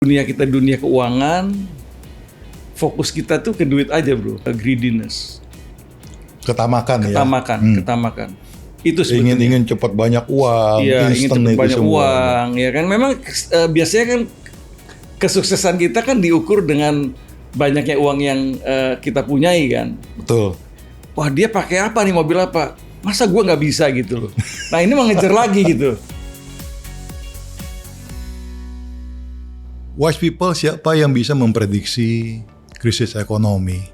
Dunia kita dunia keuangan, fokus kita tuh ke duit aja bro, greediness. Ketamakan. Ketamakan. Itu sebetulnya. Ingin cepat banyak uang, Iya, ingin cepat banyak semua. uang, ya kan. Memang biasanya kan kesuksesan kita kan diukur dengan banyaknya uang yang kita punyai kan. Betul. Wah dia pakai apa nih, mobil apa? Masa gue nggak bisa gitu loh. Nah ini mengejar lagi gitu. Wise people siapa yang bisa memprediksi krisis ekonomi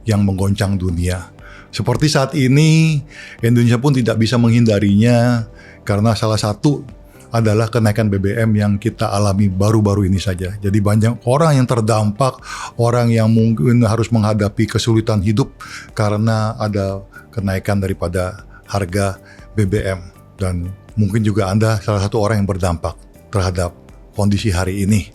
yang menggoncang dunia? Seperti saat ini, Indonesia pun tidak bisa menghindarinya karena salah satu adalah kenaikan BBM yang kita alami baru-baru ini saja. Jadi banyak orang yang terdampak, orang yang mungkin harus menghadapi kesulitan hidup karena ada kenaikan daripada harga BBM. Dan mungkin juga Anda salah satu orang yang berdampak terhadap kondisi hari ini.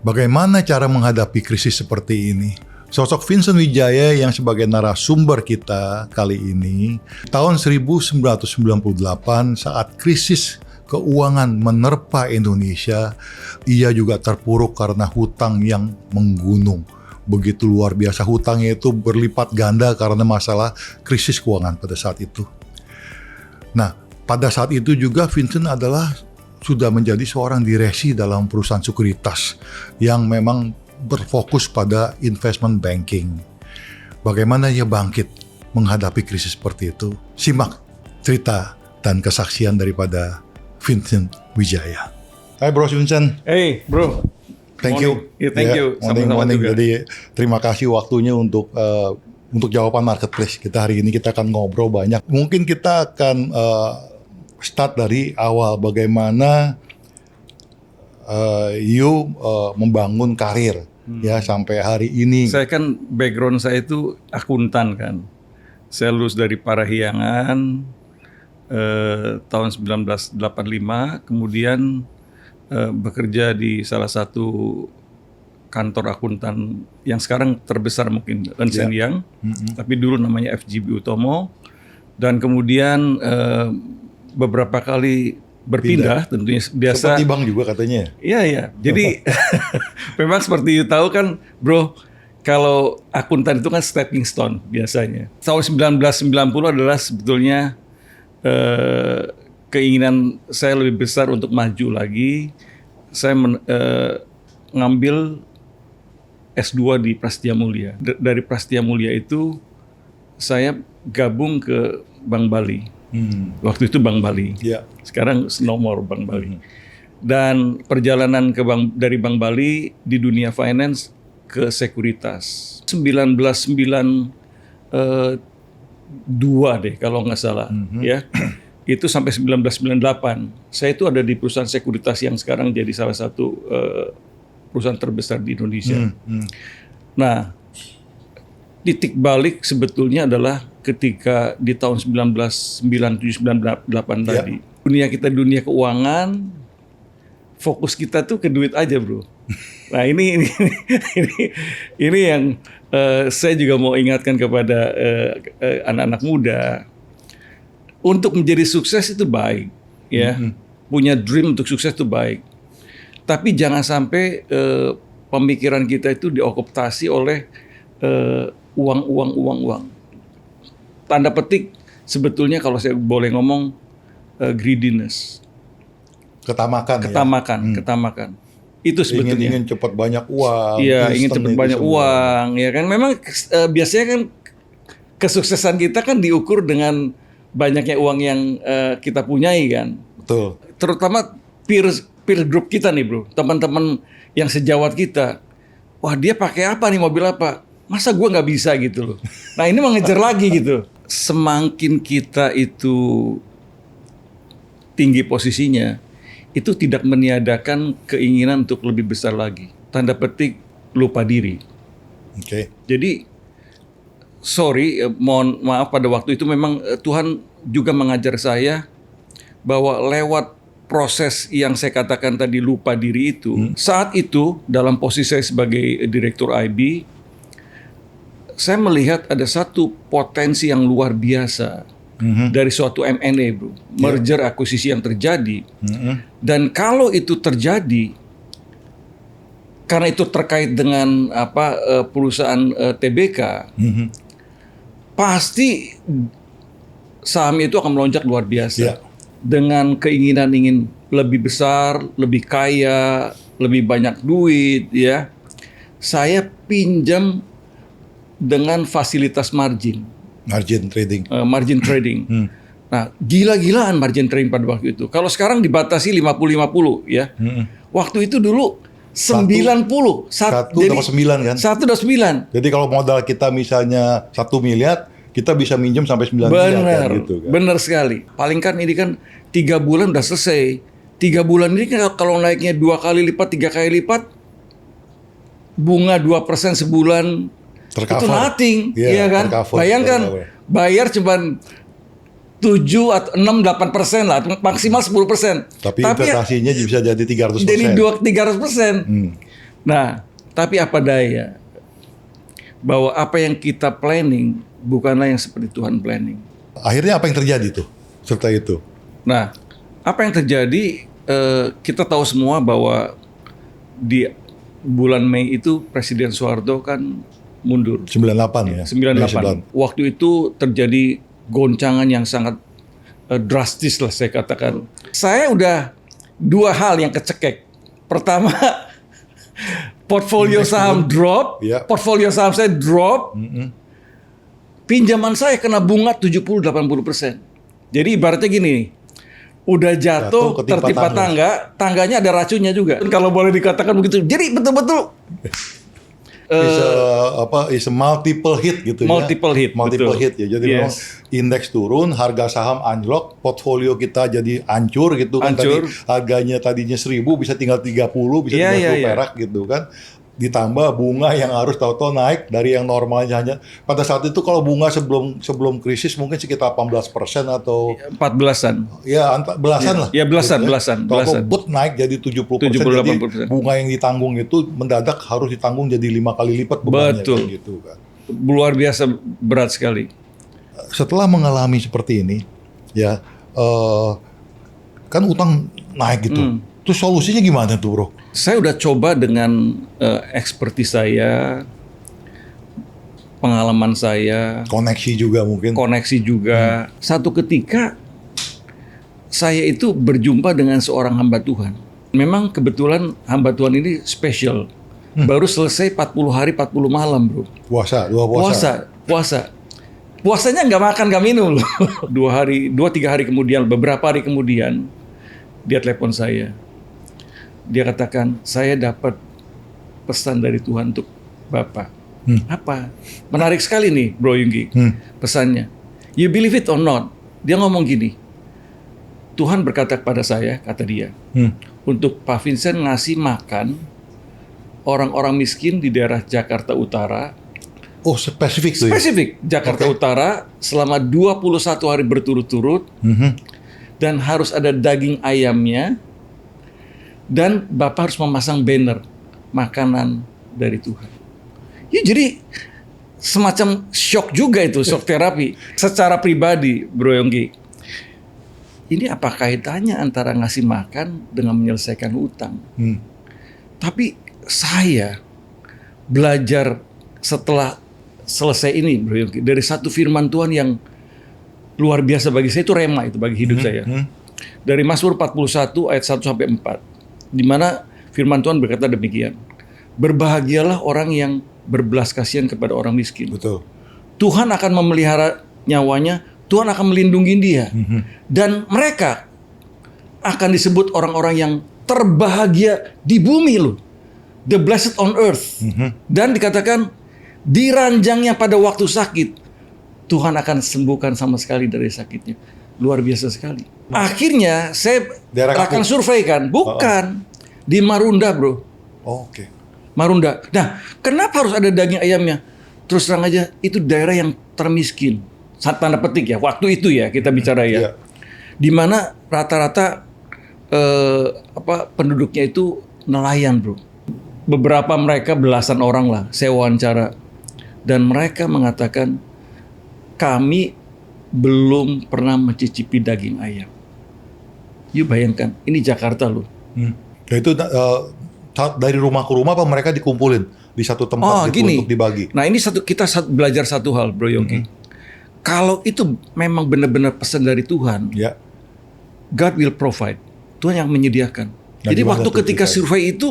Bagaimana cara menghadapi krisis seperti ini? Sosok Vincent Wijaya yang sebagai narasumber kita kali ini, tahun 1998 saat krisis keuangan menerpa Indonesia, ia juga terpuruk karena hutang yang menggunung. Begitu luar biasa, hutangnya itu berlipat ganda karena masalah krisis keuangan pada saat itu. Nah, pada saat itu juga Vincent sudah menjadi seorang direksi dalam perusahaan sekuritas yang memang berfokus pada investment banking. Bagaimana ia bangkit menghadapi krisis seperti itu? Simak cerita dan kesaksian daripada Vincent Wijaya. Hai Bro Vincent. Hey bro. Thank you. Yeah, thank you. Sama-sama juga. Jadi terima kasih waktunya untuk jawaban marketplace. Hari ini kita akan ngobrol banyak. Mungkin kita akan start dari awal bagaimana membangun karir ya sampai hari ini. Saya kan background saya itu akuntan kan. Saya lulus dari Parahyangan tahun 1985, kemudian bekerja di salah satu kantor akuntan yang sekarang terbesar mungkin Ernst & Young, tapi dulu namanya FGB Utomo, dan kemudian beberapa kali berpindah tentunya biasa. Seperti bank juga katanya. Iya. Jadi memang seperti tahu kan, bro, kalau akuntan itu kan stepping stone biasanya. Tahun 1990 adalah sebetulnya keinginan saya lebih besar untuk maju lagi. Saya ngambil S2 di Prasetya Mulia. Dari Prasetya Mulia itu saya gabung ke Bank Bali. Waktu itu Bank Bali, sekarang no more Bank Bali. Dan perjalanan dari Bank Bali di dunia finance ke sekuritas 1992 deh kalau nggak salah, ya. Itu sampai 1998. Saya itu ada di perusahaan sekuritas yang sekarang jadi salah satu perusahaan terbesar di Indonesia. Nah, titik balik sebetulnya adalah ketika di tahun 1997-98 tadi. Dunia kita dunia keuangan, fokus kita tuh ke duit aja bro. Nah ini yang saya juga mau ingatkan kepada anak-anak muda. Untuk menjadi sukses itu baik, ya. Punya dream untuk sukses itu baik. Tapi jangan sampai pemikiran kita itu diokupasi oleh uang. Tanda petik sebetulnya kalau saya boleh ngomong greediness. Ketamakan. Itu sebetulnya. Ingin cepat banyak uang. Iya, ingin cepat banyak uang, ya kan. Memang biasanya kan kesuksesan kita kan diukur dengan banyaknya uang yang kita punyai kan. Betul. Terutama peer group kita nih bro, teman-teman yang sejawat kita. Wah dia pakai apa nih, mobil apa? Masa gue nggak bisa gitu loh. Nah ini mengejar lagi gitu. Semakin kita itu tinggi posisinya, itu tidak meniadakan keinginan untuk lebih besar lagi. Tanda petik lupa diri. Jadi mohon maaf pada waktu itu memang Tuhan juga mengajar saya bahwa lewat proses yang saya katakan tadi lupa diri itu, saat itu dalam posisi saya sebagai direktur IB, saya melihat ada satu potensi yang luar biasa dari suatu M&A bro, merger akuisisi yang terjadi. Dan kalau itu terjadi, karena itu terkait dengan perusahaan TBK, pasti saham itu akan melonjak luar biasa. Iya. Dengan keinginan ingin lebih besar, lebih kaya, lebih banyak duit, ya. Saya pinjam dengan fasilitas margin Trading. margin trading. Nah, gila-gilaan margin trading pada waktu itu. Kalau sekarang dibatasi 50-50 ya. Waktu itu dulu 90. Satu dapat 9 kan? 1,9. Jadi kalau modal kita misalnya 1 miliar, kita bisa minjem sampai 9 miliar Benar, kan, gitu kan. benar sekali. Paling kan ini kan 3 bulan udah selesai. 3 bulan ini kan kalau naiknya 2 kali lipat, 3 kali lipat, bunga 2% sebulan, Tercover. itu nothing, Iya, iya kan? tercover, Bayangkan, tercover. bayar cuman 7 atau 6-8% lah, maksimal 10%. Tapi investasinya bisa jadi 300%. Jadi 300%. Nah, tapi apa daya, bahwa apa yang kita planning bukanlah yang seperti Tuhan planning. Akhirnya apa yang terjadi tuh setelah itu? Nah, apa yang terjadi, kita tahu semua bahwa di bulan Mei itu Presiden Soeharto kan mundur. 98 ya? 98. Waktu itu terjadi goncangan yang sangat drastis lah saya katakan. Saya udah 2 hal yang kecekek. Pertama, portfolio saham drop, Ya. portfolio saham saya drop, pinjaman saya kena bunga 70-80%. Jadi ibaratnya gini, udah jatuh ketimpa tertimpa tangga, tangganya ada racunnya juga. Kalau boleh dikatakan begitu. Jadi betul-betul Is a multiple hit gitu Multiple ya. hit, Multiple betul. hit ya. Jadi memang indeks turun, harga saham anjlok, portfolio kita jadi hancur gitu kan. Hancur. Tadi harganya tadinya 1.000 bisa tinggal 30, bisa Iya, 30 iya. perak gitu kan. Ditambah bunga yang harus tahu-tahu naik dari yang normalnya hanya pada saat itu kalau bunga sebelum krisis mungkin sekitar 18% atau 14-an. ya belasan lah. Ya, belasan, Gitu belasan. Tahu-tahu but naik jadi 70%. Jadi 70-80%. bunga yang ditanggung itu mendadak harus ditanggung jadi 5 kali lipat bebannya. Betul. Kayak gitu kan. Luar biasa berat sekali. Setelah mengalami seperti ini, ya kan utang naik gitu. Terus solusinya gimana tuh, Bro? Saya udah coba dengan ekspertis saya, pengalaman saya, Koneksi juga mungkin. koneksi juga. Satu ketika saya itu berjumpa dengan seorang hamba Tuhan. Memang kebetulan hamba Tuhan ini spesial. Baru selesai 40 hari 40 malam, Bro. Puasa. Puasa. Puasanya nggak makan nggak minum loh. 2-3 hari kemudian, beberapa hari kemudian dia telepon saya. Dia katakan, saya dapat pesan dari Tuhan untuk Bapak. Apa? Menarik sekali nih, Bro Yunggi, pesannya. You believe it or not? Dia ngomong gini, Tuhan berkata kepada saya, kata dia, untuk Pak Vincent ngasih makan orang-orang miskin di daerah Jakarta Utara. Oh, spesifik tuh ya? Spesifik, Jakarta Utara selama 21 hari berturut-turut, dan harus ada daging ayamnya, dan Bapak harus memasang banner makanan dari Tuhan. Ya, jadi semacam shock juga itu, shock terapi. Secara pribadi, Bro Yonggi, ini apa kaitannya antara ngasih makan dengan menyelesaikan utang? Tapi saya belajar setelah selesai ini, Bro Yonggi, dari satu firman Tuhan yang luar biasa bagi saya, itu rema itu bagi hidup saya. Dari Mazmur 41 ayat 1 sampai 4. Di mana firman Tuhan berkata demikian. Berbahagialah orang yang berbelas kasihan kepada orang miskin. Betul. Tuhan akan memelihara nyawanya, Tuhan akan melindungi dia. Dan mereka akan disebut orang-orang yang terbahagia di bumi loh. The blessed on earth. Dan dikatakan di ranjangnya pada waktu sakit, Tuhan akan sembuhkan sama sekali dari sakitnya. Luar biasa sekali. Akhirnya saya akan survei kan. Bukan. Di Marunda, Bro. Oh, oke. Marunda. Nah, kenapa harus ada daging ayamnya? Terus terang aja, itu daerah yang termiskin. Tanda petik ya. Waktu itu ya kita bicara ya. Di mana rata-rata penduduknya itu nelayan, Bro. Beberapa mereka belasan orang lah. Saya wawancara. Dan mereka mengatakan, kami belum pernah mencicipi daging ayam. You bayangkan, ini Jakarta loh. Ya itu Dari rumah ke rumah apa mereka dikumpulin di satu tempat gitu untuk dibagi? Nah ini kita belajar satu hal, Bro Yogi. Kalau itu memang benar-benar pesan dari Tuhan, Ya. God will provide. Tuhan yang menyediakan. Nah, Jadi gimana waktu tuh ketika ceritanya? survei itu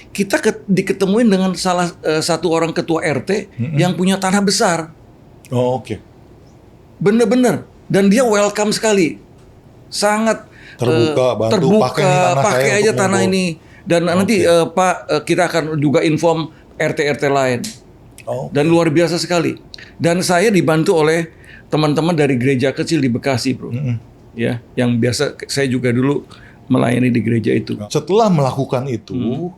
kita diketemuin dengan salah satu orang ketua RT yang punya tanah besar, Oh, oke. bener-bener, dan dia welcome sekali, sangat Terbuka, bantu, terbuka, pakai nih tanah saya pakai aja untuk tanah ngobrol. ini, dan nanti Pak kita akan juga inform RT-RT lain, Oh, dan luar biasa sekali. Dan saya dibantu oleh teman-teman dari gereja kecil di Bekasi, Bro, ya, yang biasa saya juga dulu melayani di gereja itu. setelah melakukan itu,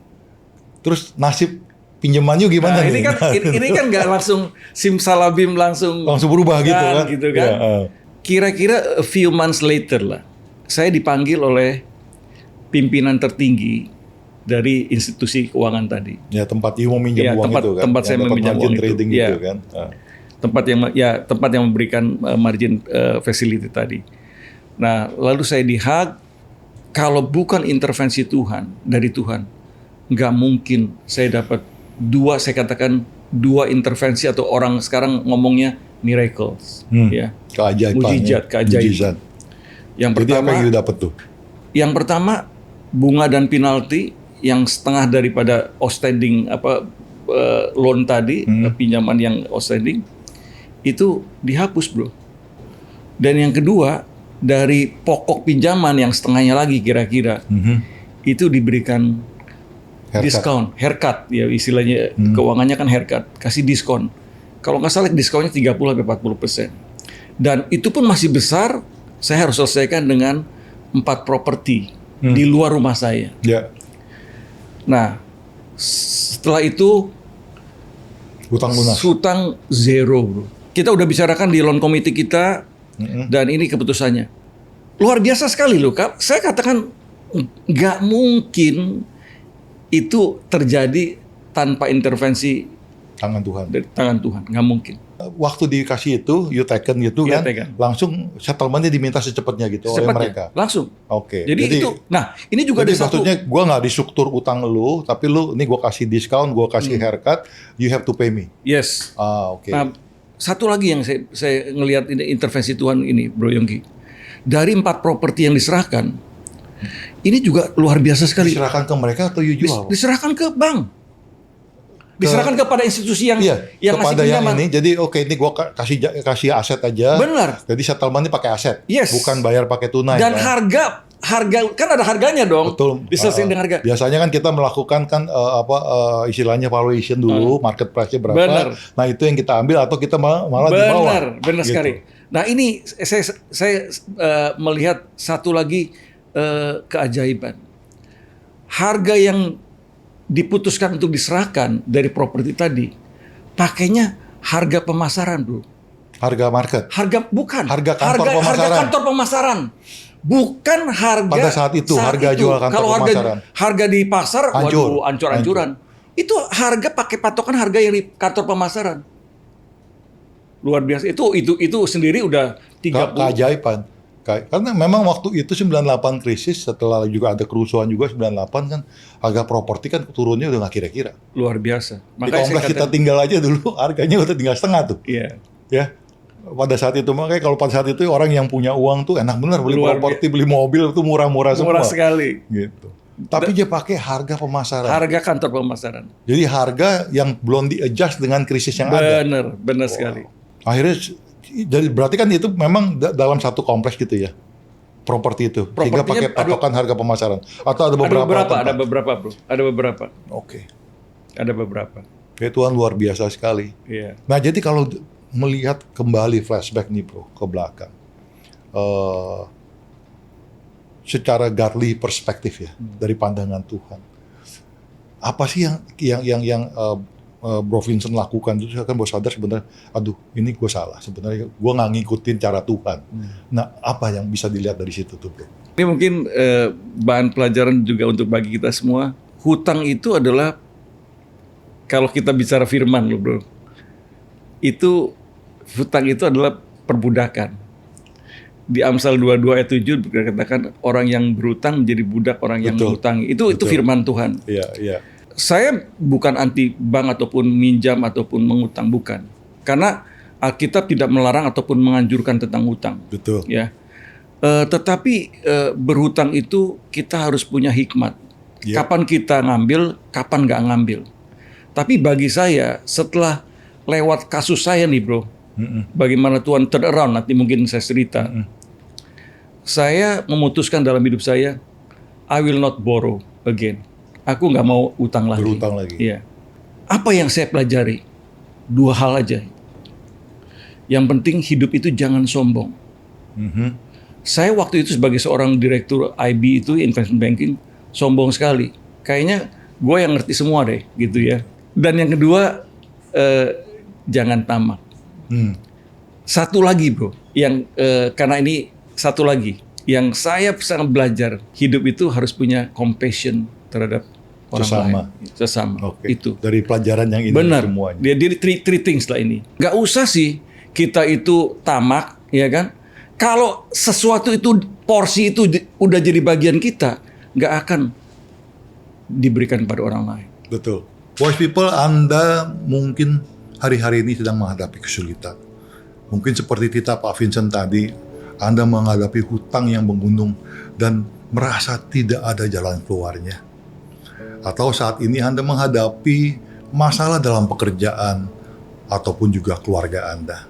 terus nasib pinjamannya gimana Nah, nih? ini kan nggak langsung simsalabim langsung berubah gitu kan? gitu kan. Ya, Kira-kira a few months later lah, saya dipanggil oleh pimpinan tertinggi dari institusi keuangan tadi. ya tempat you mau minjam Ya, uang itu kan? tempat Yang saya dapat meminjam margin uang itu. trading Ya. gitu kan? Tempat yang memberikan margin facility tadi. Nah, lalu saya di-hug, kalau bukan intervensi Tuhan, dari Tuhan, nggak mungkin saya dapat saya katakan dua intervensi, atau orang sekarang ngomongnya miracles, ya, Keajaiban. mujizat, keajaiban. Yang Jadi apa pertama, yang you dapat tuh? yang pertama bunga dan penalti yang setengah daripada outstanding loan tadi, pinjaman yang outstanding itu dihapus, Bro. Dan yang kedua, dari pokok pinjaman yang setengahnya lagi kira-kira itu diberikan diskon, haircut ya istilahnya, keuangannya kan haircut, kasih diskon. Kalau nggak salah diskonnya 30-40%. Dan itu pun masih besar, saya harus selesaikan dengan 4 properti di luar rumah saya. Ya. Nah, setelah itu Hutang lunas. hutang zero, Bro. Kita udah bicarakan di loan committee kita, dan ini keputusannya. Luar biasa sekali loh, Kak. Saya katakan nggak mungkin itu terjadi tanpa intervensi Tangan Tuhan. dari tangan Tuhan, nggak mungkin. Waktu dikasih itu, you taken gitu Ya, kan, taken. langsung settlementnya diminta secepatnya gitu oleh mereka. Langsung. Oke. Jadi itu, nah ini juga jadi ada satu. maksudnya gue nggak di struktur utang lu, tapi lu ini gue kasih diskon, gue kasih haircut, you have to pay me. Yes. Oke. Nah, satu lagi yang saya ngelihat ini intervensi Tuhan ini, Bro Yongki. Dari 4 properti yang diserahkan, ini juga luar biasa sekali. Diserahkan ke mereka atau you jual? Diserahkan ke bank. Diserahkan kepada institusi yang yang ngasih kepada yang pinjaman. ini. Jadi oke, ini gue kasih aset aja. Benar. Jadi settlementnya pakai aset, Yes. bukan bayar pakai tunai. Dan kan? harga kan ada harganya dong. Betul. Diselesaikan dengan harga. Biasanya kan kita melakukan kan istilahnya valuation dulu, market price-nya berapa. Benar. Nah itu yang kita ambil atau kita malah di bawah. Benar Gitu. sekali. Nah ini saya melihat satu lagi keajaiban. Harga yang diputuskan untuk diserahkan dari properti tadi, pakainya harga pemasaran, Bro. Harga market. Bukan. Harga kantor pemasaran. Harga kantor pemasaran. Bukan harga Pada saat itu, harga jual kantor Kalau pemasaran. harga di pasar, Hancur. waduh, ancur-ancuran. Itu harga pakai patokan harga yang di kantor pemasaran. Luar biasa. Itu sendiri udah 30. Keajaiban. Karena memang waktu itu 98 krisis, setelah juga ada kerusuhan juga 98 kan, harga properti kan turunnya udah nggak kira-kira. Luar biasa. Di kompleks kita tinggal aja dulu harganya udah tinggal setengah tuh. Iya. Ya. Pada saat itu makanya kalau pada saat itu orang yang punya uang tuh enak bener beli Luar properti, beli mobil tuh murah-murah semua. Murah sekali. Gitu. Tapi dia pakai harga pemasaran. Harga kantor pemasaran. Jadi harga yang belum di-adjust dengan krisis yang ada. Benar sekali. Akhirnya jadi berarti kan itu memang dalam satu kompleks gitu ya. Properti itu. Sehingga pakai patokan harga pemasaran. Atau ada beberapa tempat? Ada beberapa, Bro. Ada beberapa. Oke. Ada beberapa. Ya Tuhan luar biasa sekali. Iya. Nah, jadi kalau melihat kembali flashback nih, Bro, ke belakang. Secara godly perspektif ya, dari pandangan Tuhan. Apa sih yang Bro Vincent lakukan itu? Saya kan baru sadar sebenarnya, aduh ini gue salah. Sebenarnya gue nggak ngikutin cara Tuhan. Nah, apa yang bisa dilihat dari situ tuh, Bro? Ini mungkin bahan pelajaran juga untuk bagi kita semua. Hutang itu adalah, kalau kita bicara firman loh, Bro, itu hutang itu adalah perbudakan. Di Amsal 22 ayat 7 dikatakan orang yang berhutang menjadi budak orang yang Betul. menghutangi. Itu firman Tuhan. Iya, iya. Saya bukan anti bank ataupun minjam ataupun mengutang, bukan. Karena Alkitab tidak melarang ataupun menganjurkan tentang hutang. Betul. Ya, tetapi berhutang itu kita harus punya hikmat. Ya. Kapan kita ngambil, kapan nggak ngambil. Tapi bagi saya setelah lewat kasus saya nih bro, bagaimana Tuhan turn around, nanti mungkin saya cerita. Saya memutuskan dalam hidup saya, I will not borrow again. Aku nggak mau utang lagi. Berhutang lagi. Iya. Apa yang saya pelajari? 2 hal aja. Yang penting hidup itu jangan sombong. Saya waktu itu sebagai seorang direktur IB itu, investment banking, sombong sekali. Kayaknya gue yang ngerti semua deh, gitu ya. Dan yang kedua, jangan tamak. Satu lagi bro, yang karena ini satu lagi, yang saya sangat belajar, hidup itu harus punya compassion terhadap orang Sesama. lain. Sesama. Oke. Itu. Dari pelajaran yang ini Benar. semuanya. Dia three things lah ini. Gak usah sih kita itu tamak, ya kan? Kalau sesuatu itu, porsi itu udah jadi bagian kita, gak akan diberikan pada orang lain. Betul. Wise people, Anda mungkin hari-hari ini sedang menghadapi kesulitan. Mungkin seperti kita Pak Vincent tadi, Anda menghadapi hutang yang menggunung dan merasa tidak ada jalan keluarnya. Atau saat ini Anda menghadapi masalah dalam pekerjaan ataupun juga keluarga Anda.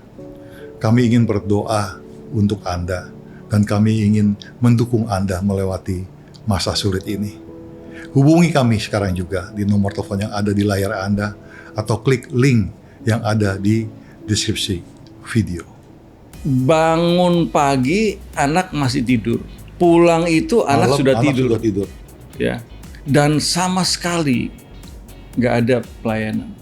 Kami ingin berdoa untuk Anda dan kami ingin mendukung Anda melewati masa sulit ini. Hubungi kami sekarang juga di nomor telepon yang ada di layar Anda atau klik link yang ada di deskripsi video. Bangun pagi, anak masih tidur. Pulang itu anak Malam, sudah anak tidur. sudah tidur. Ya. Dan sama sekali nggak ada pelayanan.